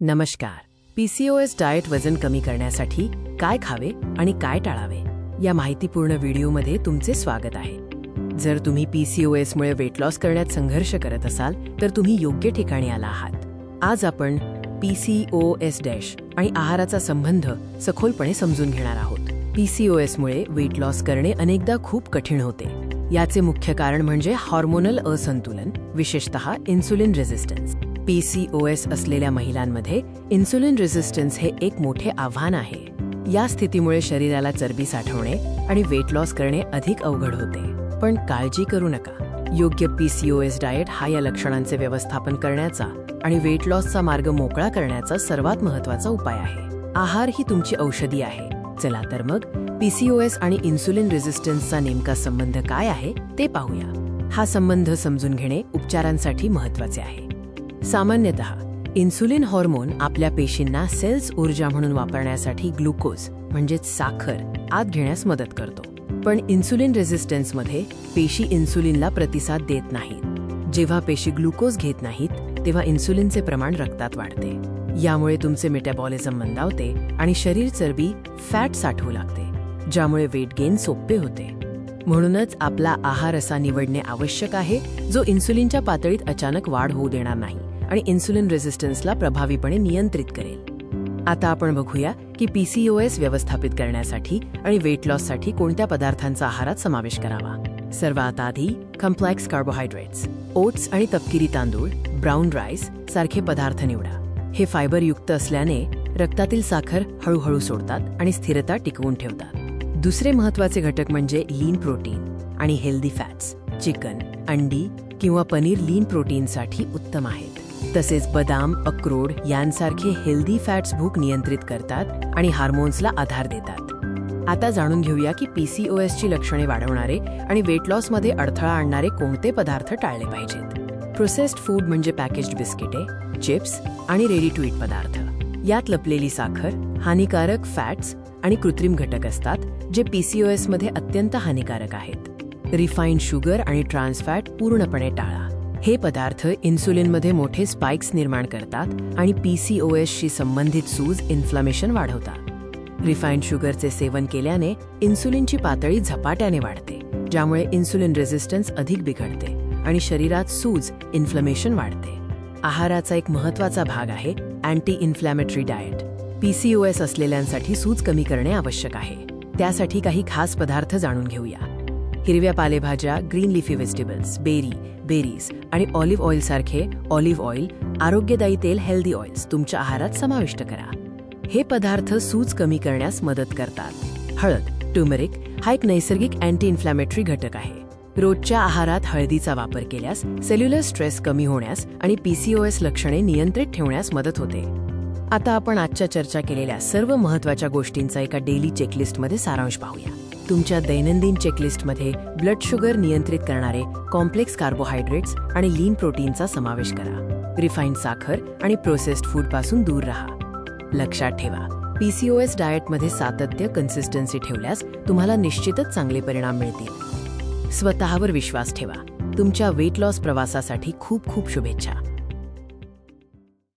नमस्कार. PCOS diet वजन कमी करण्यासाठी काय खावे आणि काय टाळावे या माहितीपूर्ण व्हिडिओमध्ये तुमचे स्वागत आहे. जर तुम्ही पीसीओएसमुळे वेट लॉस करण्यात संघर्ष करत असाल तर तुम्ही योग्य ठिकाणी आला आहात. आज आपण पीसीओएस डॅश आणि आहाराचा संबंध सखोलपणे समजून घेणार आहोत. पीसीओएसमुळे वेट लॉस करणे अनेकदा खूप कठीण होते. याचे मुख्य कारण म्हणजे हार्मोनल असंतुलन, विशेषतः इन्सुलिन रेझिस्टन्स. पीसीओएस असलेल्या महिलांमध्ये इन्सुलिन रेझिस्टन्स हे एक मोठे आव्हान आहे. या स्थितीमुळे शरीराला चरबी साठवणे आणि वेट लॉस करणे अधिक अवघड होते. पण काळजी करू नका. योग्य पीसीओएस डाएट हा या लक्षणांचे व्यवस्थापन करण्याचा आणि वेट लॉसचा मार्ग मोकळा करण्याचा सर्वात महत्त्वाचा उपाय आहे. आहार ही तुमची औषधी आहे. चला तर मग पीसीओएस आणि इन्सुलिन रेझिस्टन्सचा नेमका संबंध काय आहे ते पाहूया. हा संबंध समजून घेणे उपचारांसाठी महत्त्वाचे आहे. सामान्यतः इन्सुलिन हार्मोन आपल्या पेशींना सेल्स ऊर्जा म्हणून वापरण्यासाठी ग्लुकोज म्हणजेच साखर आत घेण्यास मदत करतो. पण इन्सुलिन रेझिस्टन्समध्ये पेशी इन्सुलिनला प्रतिसाद देत नाहीत. जेव्हा पेशी ग्लुकोज घेत नाहीत तेव्हा इन्सुलिनचे प्रमाण रक्तात वाढते. यामुळे तुमचे मेटाबॉलिझम मंदावते आणि शरीर चरबी फॅट साठवू लागते, ज्यामुळे वेट गेन सोपे होते. म्हणूनच आपला आहार असा निवडणे आवश्यक आहे जो इन्सुलिनच्या पातळीत अचानक वाढ होऊ देणार नाही आणि इन्सुलिन रेझिस्टन्सला प्रभावीपणे नियंत्रित करेल. आता आपण बघूया की पीसीओएस व्यवस्थापित करण्यासाठी आणि वेट लॉससाठी कोणत्या पदार्थांचा आहारात समावेश करावा. सर्वात आधी कॉम्प्लेक्स कार्बोहायड्रेट्स, ओट्स आणि तपकिरी तांदूळ, ब्राऊन राईस सारखे पदार्थ निवडा. हे फायबरयुक्त असल्याने रक्तातील साखर हळूहळू सोडतात आणि स्थिरता टिकवून ठेवतात. दुसरे महत्त्वाचे घटक म्हणजे लीन प्रोटीन आणि हेल्दी फॅट्स. चिकन, अंडी किंवा पनीर लीन प्रोटीनसाठी उत्तम आहेत. तसेच बदाम, अक्रोड यांसारखे हेल्दी फॅट्स भूक नियंत्रित करतात आणि हार्मोन्सला आधार देतात. आता जाणून घेऊया की पीसीओएसची लक्षणे वाढवणारे आणि वेट लॉसमध्ये अडथळा आणणारे कोणते पदार्थ टाळले पाहिजेत. प्रोसेस्ड फूड म्हणजे पॅकेज्ड बिस्किटे, चिप्स आणि रेडी टू ईट पदार्थ. यात लपलेली साखर, हानिकारक फॅट्स आणि कृत्रिम घटक असतात जे पीसीओएसमध्ये अत्यंत हानिकारक आहेत. रिफाईंड शुगर आणि ट्रान्स फॅट पूर्णपणे टाळा. हे पदार्थ इन्सुलिनमध्ये मोठे स्पाइक्स निर्माण करतात आणि पीसीओएसशी संबंधित सूज, इन्फ्लामेशन वाढवतात. रिफाईंड शुगरचे सेवन केल्याने इन्सुलिनची पातळी झपाट्याने वाढते, ज्यामुळे इन्सुलिन रेझिस्टन्स अधिक बिघडते आणि शरीरात सूज, इन्फ्लामेशन वाढते. आहाराचा एक महत्त्वाचा भाग आहे अँटी इन्फ्लॅमेटरी डाएट. पीसीओएस असलेल्यांसाठी सूज कमी करणे आवश्यक आहे. त्यासाठी काही खास पदार्थ जाणून घेऊया. हिरव्या पालेभाज्या, ग्रीन लिफी व्हेजिटेबल्स, बेरीज आणि ऑलिव्ह ऑइल सारखे ऑलिव्ह ऑइल, आरोग्यदायी तेल, हेल्दी ऑइल्स तुमच्या आहारात समाविष्ट करा. हे पदार्थ सूज कमी करण्यास मदत करतात. हळद, टर्मरिक हा एक नैसर्गिक अँटी इन्फ्लॅमेटरी घटक आहे. रोजच्या आहारात हळदीचा वापर केल्यास सेल्युलर स्ट्रेस कमी होण्यास आणि पीसीओएस लक्षणे नियंत्रित ठेवण्यास मदत होते. आता आपण आजच्या चर्चा केलेल्या सर्व महत्त्वाच्या गोष्टींचा एका डेली चेकलिस्टमध्ये सारांश पाहूया. तुमच्या दैनंदिन चेकलिस्टमध्ये ब्लड शुगर नियंत्रित करणारे कॉम्प्लेक्स कार्बोहायड्रेट्स आणि लीन प्रोटीनचा समावेश करा. रिफाईंड साखर आणि प्रोसेस्ड फूडपासून दूर राहा. लक्षात ठेवा, पीसीओएस डाएटमध्ये सातत्य, कन्सिस्टन्सी ठेवल्यास तुम्हाला निश्चितच चांगले परिणाम मिळतील. स्वतःवर विश्वास ठेवा. तुमच्या वेट लॉस प्रवासासाठी खूप खूप शुभेच्छा.